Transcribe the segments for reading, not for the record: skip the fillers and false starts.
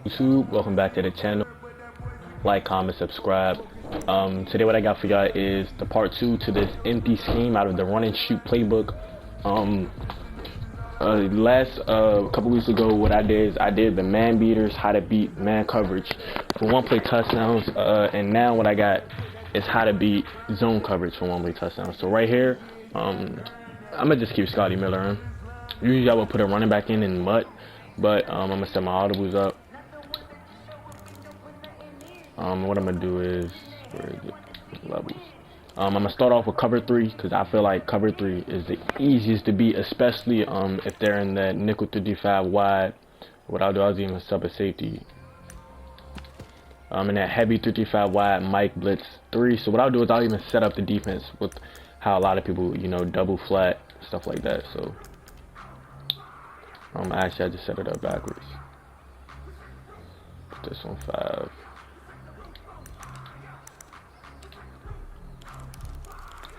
YouTube, welcome back to the channel. Like, comment, subscribe. Today what I got for y'all is the part 2 to this empty scheme out of the run and shoot playbook. Last couple weeks ago, what I did is I did the man beaters, how to beat man coverage for one play touchdowns, and now what I got is how to beat zone coverage for one play touchdowns. So right here, I'm gonna just keep Scotty Miller in. Usually I would put a running back in Mutt, but I'm gonna set my audibles up. What I'm gonna do is, where is it? Levels. I'm gonna start off with cover 3 because I feel like cover 3 is the easiest to beat, especially if they're in that nickel 55 wide. What I'll do, I'll even sub a safety. In that heavy 55 wide Mike blitz 3. So what I'll do is I'll even set up the defense with how a lot of people, double flat, stuff like that. So actually I just set it up backwards. Put this on 5.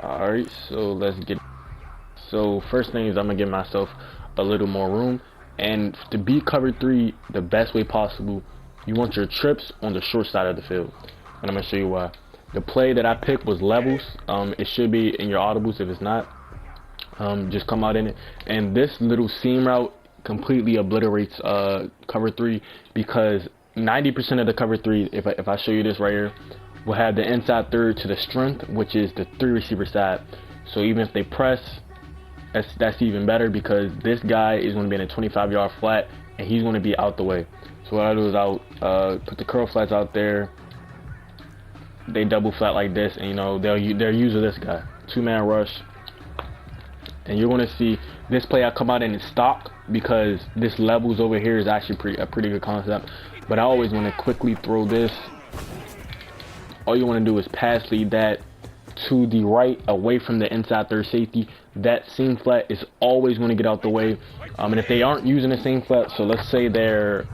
Alright, so let's get. So first thing is I'm gonna give myself a little more room, and to beat cover 3 the best way possible, you want your trips on the short side of the field, and I'm gonna show you why. The play that I picked was levels. It should be in your audibles. If it's not, just come out in it. And this little seam route completely obliterates cover 3 because 90% of the cover 3, if I show you this right here, will have the inside third to the strength, which is the 3 receiver side. So even if they press, that's even better because this guy is going to be in a 25-yard flat and he's going to be out the way. So what I do is I'll put the curl flats out there. They double flat like this, and they're using this guy 2-man rush. And you're going to see this play I come out in stock because this levels over here is actually a pretty good concept. But I always want to quickly throw this. All you want to do is pass lead that to the right away from the inside third safety. That seam flat is always going to get out the way. And if they aren't using the same flat, so let's say they're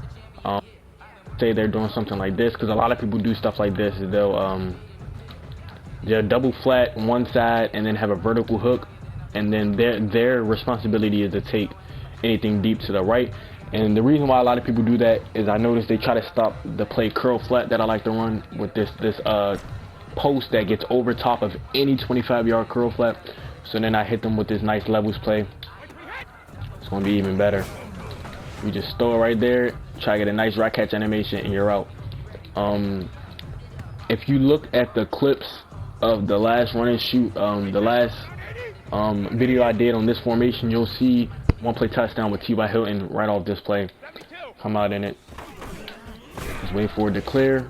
doing something like this, because a lot of people do stuff like this. They'll double flat one side and then have a vertical hook, and then their responsibility is to take anything deep to the right. And the reason why a lot of people do that is I noticed they try to stop the play curl flat that I like to run with this post that gets over top of any 25-yard curl flat. So then I hit them with this nice levels play. It's gonna be even better. You just throw it right there, try to get a nice rock catch animation, and you're out. If you look at the clips of the last run and shoot, the last video I did on this formation, you'll see one play touchdown with T.Y. Hilton right off this play. Come out in it. Just wait for it to clear.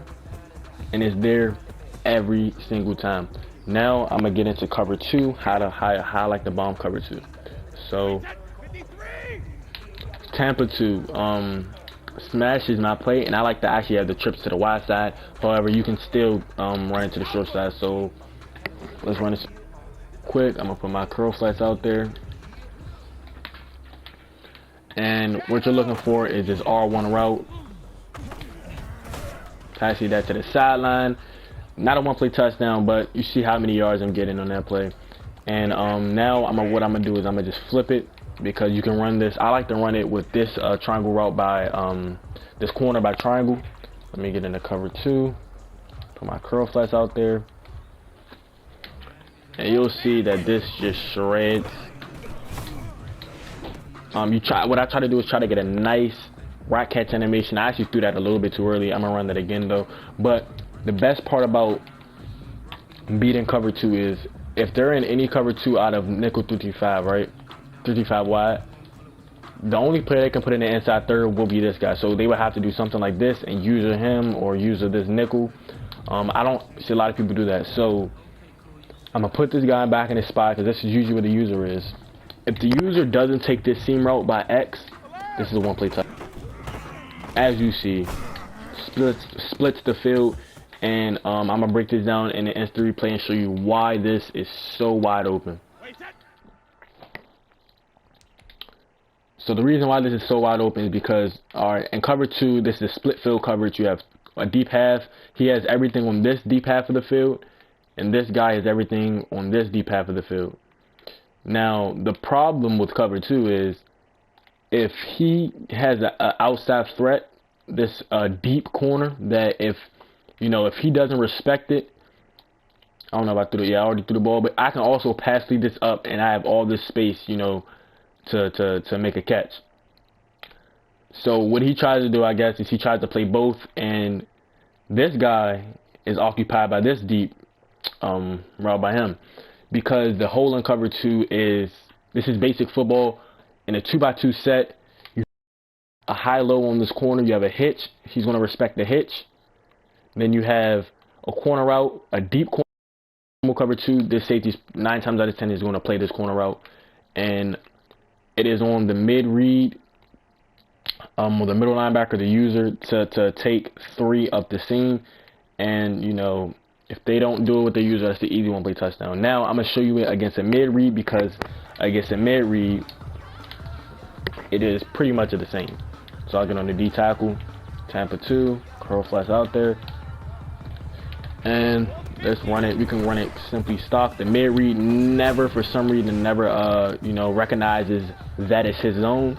And it's there every single time. Now I'm going to get into cover 2. How I like the bomb cover 2. So Tampa 2. Smash is my play. And I like to actually have the trips to the wide side. However, you can still run into the short side. So let's run this quick. I'm going to put my curl flats out there. And what you're looking for is this R1 route. Passing that to the sideline. Not a one-play touchdown, but you see how many yards I'm getting on that play. And now what I'm gonna do is I'm gonna just flip it because you can run this. I like to run it with this triangle route by this corner by triangle. Let me get into cover 2. Put my curl flats out there, and you'll see that this just shreds. What I try to do is try to get a nice rock catch animation. I actually threw that a little bit too early. I'm gonna run that again though. But the best part about beating cover 2 is if they're in any cover 2 out of nickel 35, right? 35 wide, the only player they can put in the inside third will be this guy. So they would have to do something like this and use him or use this nickel. I don't see a lot of people do that. So I'm gonna put this guy back in his spot because this is usually where the user is. If the user doesn't take this seam route by X, this is a one-play touch. As you see, splits the field, and I'm gonna break this down in an instant replay and show you why this is so wide open. So the reason why this is so wide open is because in cover 2, this is split field coverage. You have a deep half. He has everything on this deep half of the field, and this guy has everything on this deep half of the field. Now, the problem with cover 2 is if he has an outside threat this deep corner that if he doesn't respect it, I don't know if I threw it. Yeah, I already threw the ball, but I can also pass lead this up, and I have all this space, to make a catch. So what he tries to do, I guess, is he tries to play both, and this guy is occupied by this deep route by him, because the hole in cover 2 this is basic football. In a 2x2 set, you have a high-low on this corner. You have a hitch. He's going to respect the hitch. Then you have a corner route, a deep corner. Cover 2, this safety 9 times out of 10 is going to play this corner route, and it is on the mid read, or the middle linebacker, the user, to take 3 up the seam. And if they don't do it with the user, that's the easy one play touchdown. Now I'm gonna show you it against a mid read, because against a mid read it is pretty much the same. So I'll get on the D tackle, Tampa 2, curl flats out there, and let's run it. We can run it simply stock. The mid read never, for some reason, recognizes that it's his zone.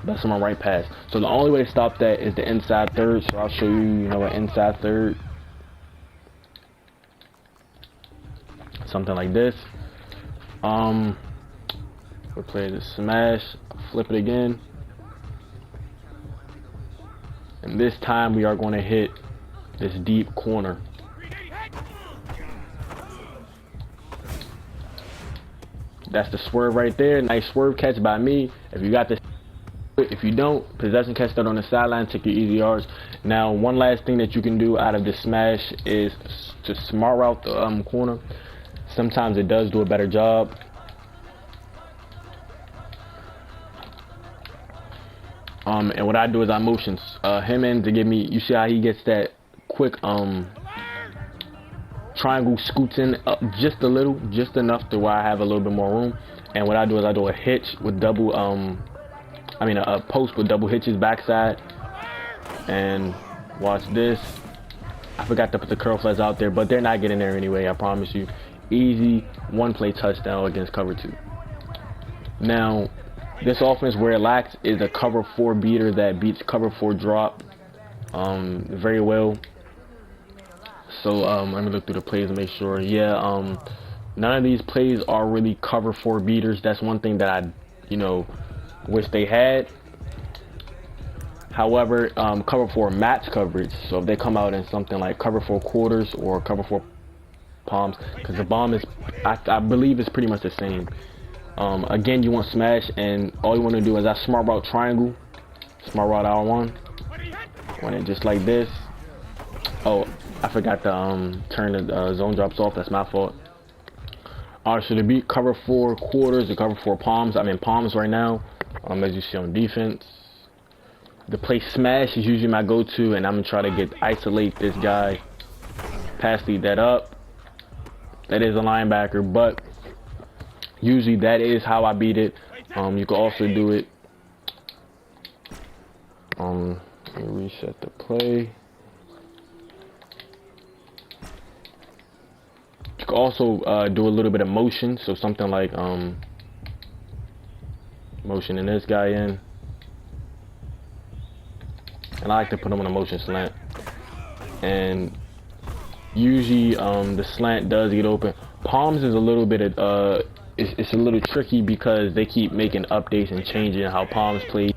That's someone right past. So the only way to stop that is the inside third. So I'll show you, an inside third. Something like this. We'll play the smash, flip it again. And this time we are going to hit this deep corner. That's the swerve right there. Nice swerve catch by me. If you got this, if you don't, possession catch that on the sideline, take your easy yards. Now, one last thing that you can do out of this smash is to smart route the corner. Sometimes it does do a better job. And what I do is I motion him in to give me. You see how he gets that quick triangle, scoots in up just a little, just enough to where I have a little bit more room. And what I do is I do a hitch with double, a post with double hitches backside. And watch this. I forgot to put the curl flats out there, but they're not getting there anyway, I promise you. Easy one play touchdown against cover 2. Now, this offense, where it lacks is a cover 4 beater that beats cover 4 drop very well. So let me look through the plays and make sure. Yeah, none of these plays are really cover 4 beaters. That's one thing that I, wish they had. However, cover 4 match coverage. So if they come out in something like cover 4 quarters or cover 4 palms, because the bomb is, I believe, it's pretty much the same. Again, you want smash, and all you want to do is that smart route triangle, smart route R1. Run it just like this. Oh, I forgot to turn the zone drops off. That's my fault. Alright, so to beat cover 4 quarters and cover 4 palms, I'm in palms right now. As you see on defense, the play smash is usually my go-to, and I'm gonna try to isolate this guy, pass lead that up. That is a linebacker, but usually that is how I beat it. You can also do it. Let me reset the play. You can also do a little bit of motion, so something like motioning this guy in. And I like to put him on a motion slant. And usually the slant does get open. Palms is a little bit of it's a little tricky because they keep making updates and changing how palms play.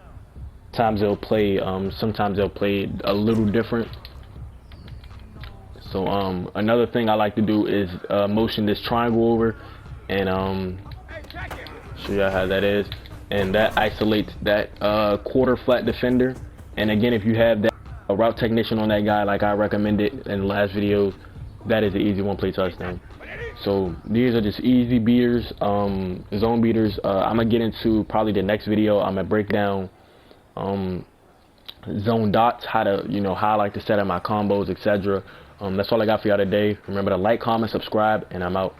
Sometimes they'll play a little different. So another thing I like to do is motion this triangle over and show you how that is, and that isolates that quarter flat defender. And again, if you have that route technician on that guy, like I recommended in the last videos, that is an easy one play touchdown. So these are just easy beaters, zone beaters. I'm gonna get into probably the next video. I'm gonna break down zone dots, how I like to set up my combos, etc. That's all I got for y'all today. Remember to like, comment, subscribe, and I'm out.